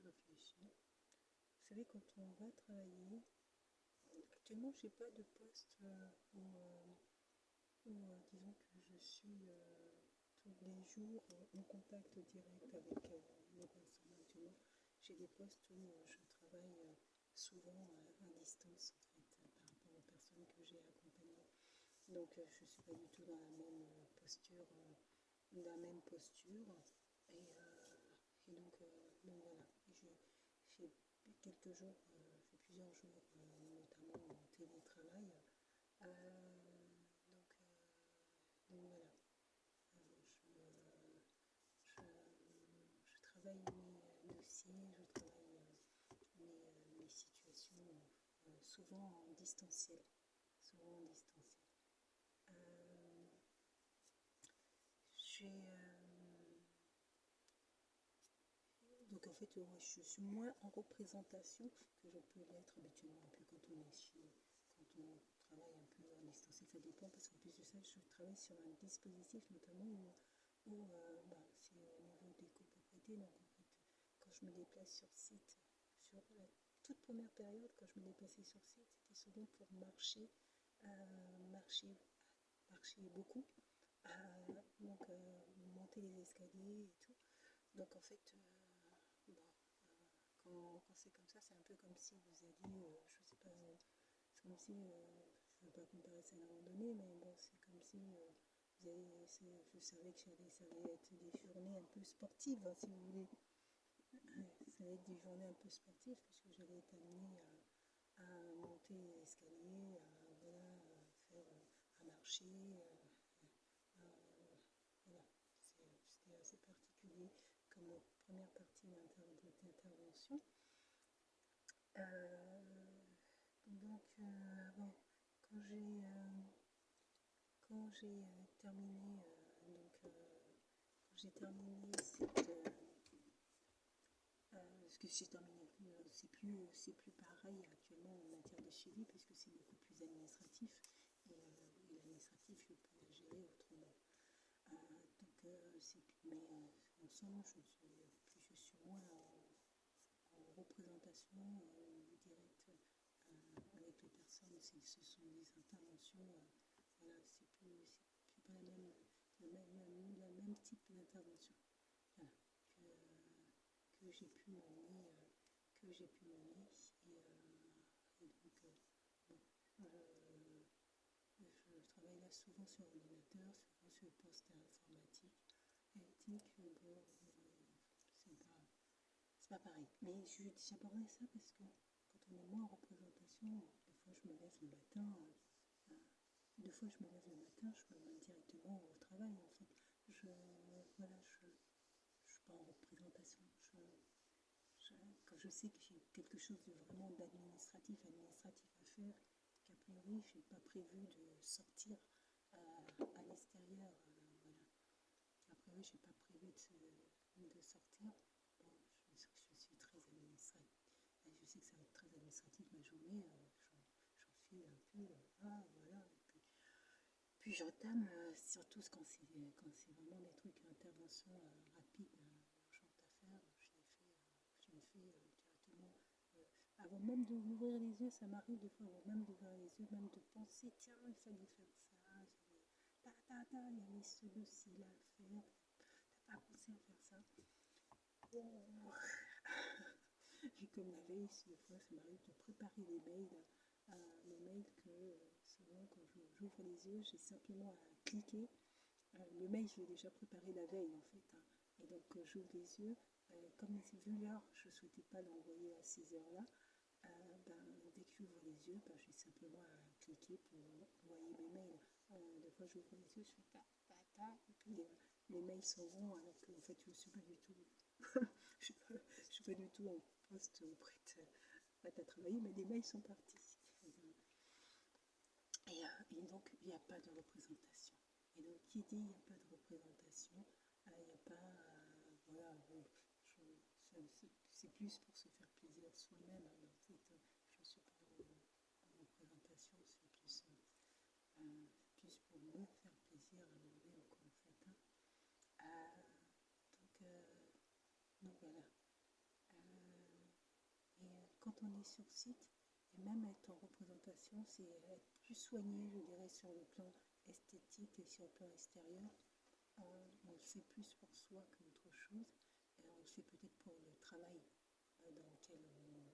réfléchis. Vous savez, quand on va travailler, actuellement, je n'ai pas de poste où, disons que je suis tous les jours en contact direct avec les personnes. Actuellement, j'ai des postes où je travaille souvent à distance, en fait, par rapport aux personnes que j'ai accompagnées. Donc, je ne suis pas du tout dans la même posture, et donc voilà. J'ai quelques jours, fait plusieurs jours, notamment en télétravail. Donc, donc voilà. Euh, je, je travaille mes dossiers, je travaille mes situations souvent en distanciel. Souvent en distanciel. J'ai Donc en fait, je suis moins en représentation que je peux l'être habituellement, un peu quand on travaille un peu à distance. Ça dépend parce qu'en plus de ça, je travaille sur un dispositif notamment où c'est au niveau des copropriétés. Donc en fait, quand je me déplace sur site, sur la toute première période, quand je me déplaçais sur site, c'était souvent pour marcher, marcher beaucoup, monter les escaliers et tout. Donc en fait, quand c'est comme ça, c'est un peu comme si vous alliez, je sais pas, c'est comme si, je ne veux pas comparer ça à une randonnée, mais bon, c'est comme si je savais que ça allait être des journées un peu sportives, hein, si vous voulez. Ça allait être des journées un peu sportives, puisque j'allais être amenée à monter l'escalier, à marcher, voilà. C'était assez particulier comme première partie d'intervention. Bon, quand terminé, quand j'ai terminé ce que j'ai terminé, c'est plus pareil actuellement en matière de suivi puisque c'est beaucoup plus administratif et l'administratif je peux le gérer autrement. Mais ensemble je suis moins en représentation directe avec les personnes. Ce sont des interventions, voilà, c'est pas la même type d'intervention, voilà, que j'ai pu mener, et donc bon, je travaille là souvent sur ordinateur, souvent sur le poste informatique, éthique, bon, c'est pas pareil. Mais j'abordais ça parce que quand on est moins en représentation, des fois je me lève le matin, je me mets directement au travail en fait. Je suis pas en représentation. Quand je sais que j'ai quelque chose de vraiment administratif à faire, qu'a priori je n'ai pas prévu de sortir à l'extérieur, voilà. A priori je n'ai pas prévu de sortir. Bon, je suis très administrative. Je sais que ça va être très administratif ma journée. J'enfile un peu, voilà. Puis j'entame, surtout quand c'est vraiment des trucs, interventions rapides, urgentes à faire, je les fais directement. Avant même d'ouvrir les yeux, ça m'arrive des fois, avant même d'ouvrir les yeux, même de penser, tiens, il fallait faire ça, il y avait ce dossier-là à faire, t'as pas pensé à faire ça. Oh. Et comme la veille, des fois, ça m'arrive de préparer les mails que souvent quand j'ouvre les yeux, j'ai simplement à cliquer. Le mail, je l'ai déjà préparé la veille en fait, hein. Et donc j'ouvre les yeux. Comme vu l'heure, je ne souhaitais pas l'envoyer à ces heures-là. Dès que j'ouvre les yeux, j'ai simplement à cliquer pour envoyer mes mails. Des fois, j'ouvre les yeux, je fais et puis les mails s'en vont alors qu'en fait, je ne suis pas du tout, je suis pas du tout en poste prête à travailler, mais les mails sont partis. Et donc, il n'y a pas de représentation. Et donc, qui dit il n'y a pas de représentation, il n'y a pas, voilà, c'est plus pour se faire plaisir soi-même. Hein, en fait, je ne suis pas en représentation, c'est plus pour me faire plaisir à moi-même, quoi, en fait. Hein. Donc voilà. quand on est sur site, et même être en représentation, c'est être plus soigné, je dirais, sur le plan esthétique et sur le plan extérieur. On le fait plus pour soi qu'autre chose. On le fait peut-être pour le travail dans lequel on est,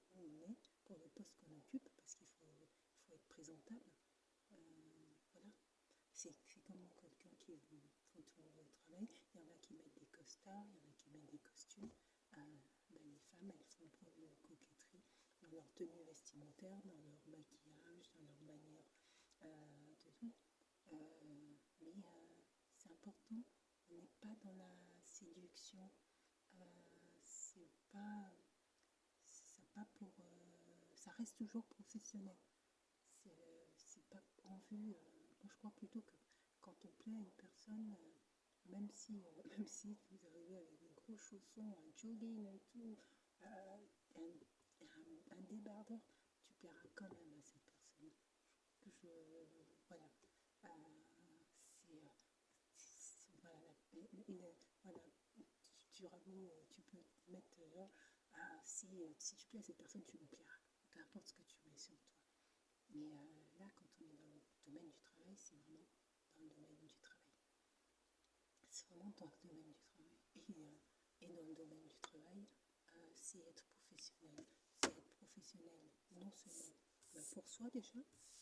pour le poste qu'on occupe, parce qu'il faut être présentable. Voilà. C'est comme quelqu'un qui vous photo au travail. Il y en a qui mettent des costards, il y en a qui mettent des costumes. Les femmes, elles font preuve de coquetterie dans leur tenue vestimentaire, dans leur maquillage, dans leur manière de tout. Mais c'est important, on n'est pas dans la séduction, ça reste toujours professionnel. C'est pas en vue. Moi, je crois plutôt que quand on plaît à une personne, même si vous arrivez avec des gros chaussons, un jogging et tout, un débardeur, tu plairas quand même à cette personne. Voilà. Voilà. Tu peux mettre si tu plais à cette personne, tu lui plairas. Peu importe ce que tu mets sur toi. Mais là, quand on est dans le domaine du travail, c'est vraiment dans le domaine du travail. C'est vraiment dans le domaine du travail. Et dans le domaine du travail, c'est être professionnel. C'est être professionnel non seulement pour soi déjà,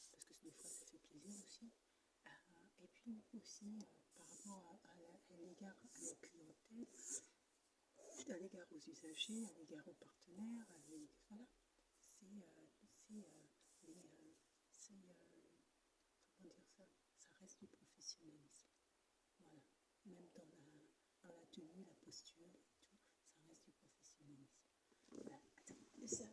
parce que des fois ça fait plaisir aussi, et puis aussi par rapport à l'égard à la clientèle, à l'égard aux usagers, à l'égard aux partenaires, voilà. Comment dire ça? Ça reste du professionnalisme. Voilà. Même dans la tenue, la posture et tout, ça reste du professionnalisme. Voilà. Attends, ça.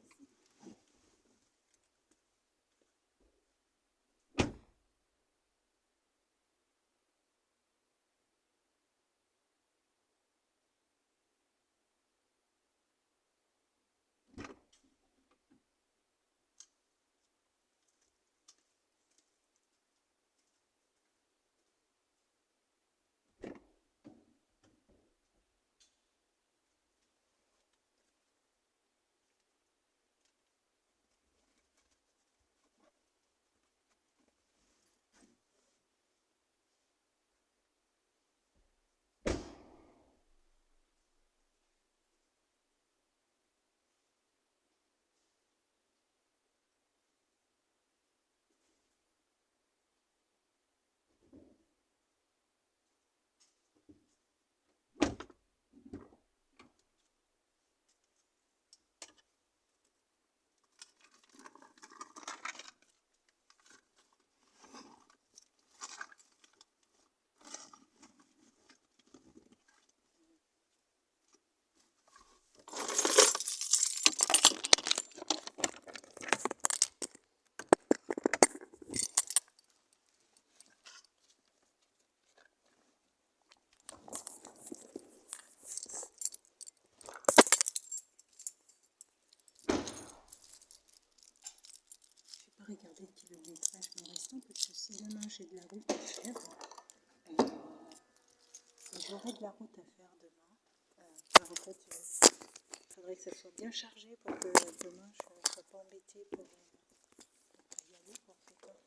Regarder le kilométrage me restant parce que si demain j'ai de la route à faire, j'aurai de la route à faire demain. En fait, il faudrait que ça soit bien chargé pour que demain je ne sois pas embêtée pour y aller pour ce temps.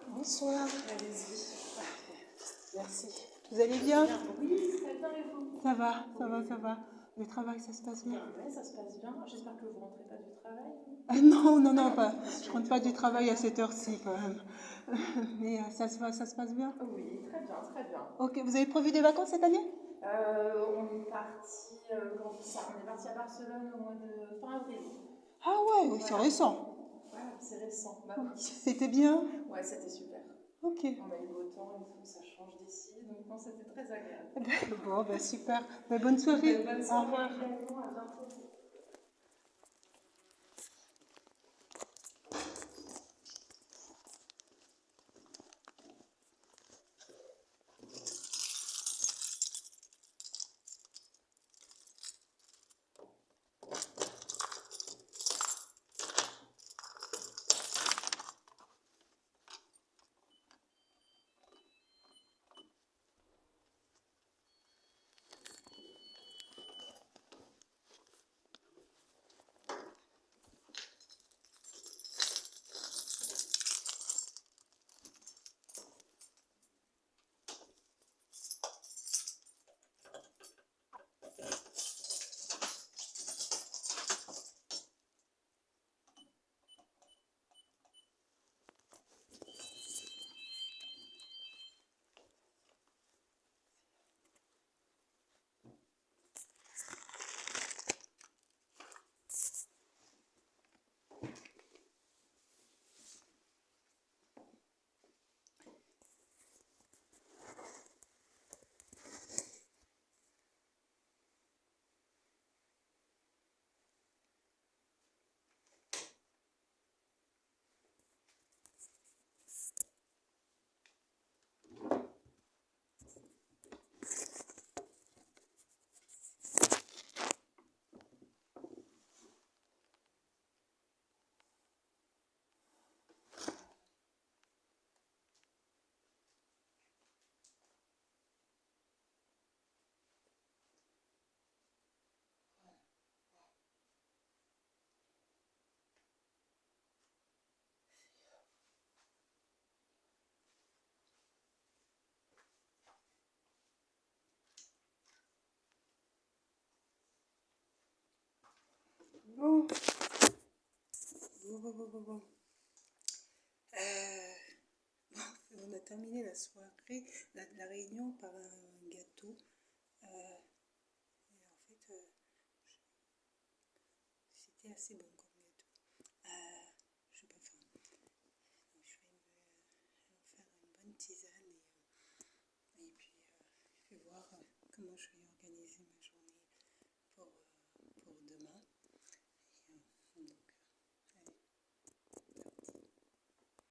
Bonsoir. Allez-y. Merci. Vous allez bien? Oui, très bien et vous? Ça va, ça va, ça va. Le travail, ça se passe bien? Oui, ça se passe bien. J'espère que vous rentrez pas du travail. Ah non, non, non, pas. Je rentre pas du travail à cette heure-ci quand même. Mais ça se passe bien? Oui, très bien, très bien. Ok, vous avez prévu des vacances cette année? On est parti, quand ça, on est parti à Barcelone au mois de fin avril. Ah ouais, oui, c'est récent. Voilà, c'est récent. Bah oui. C'était bien? Ouais, c'était super. Ok. On a eu beau temps et tout, ça change d'ici, donc non, c'était très agréable. Bon, bah super. Bah, bonne soirée. Bonne Au soirée revoir. également, à bientôt. Bon, bon. Euh, bon, on a terminé la soirée, la réunion par un gâteau. Et en fait, c'était assez bon comme gâteau. Je n'ai pas faim. Donc je vais me faire une bonne tisane et puis je vais voir comment je vais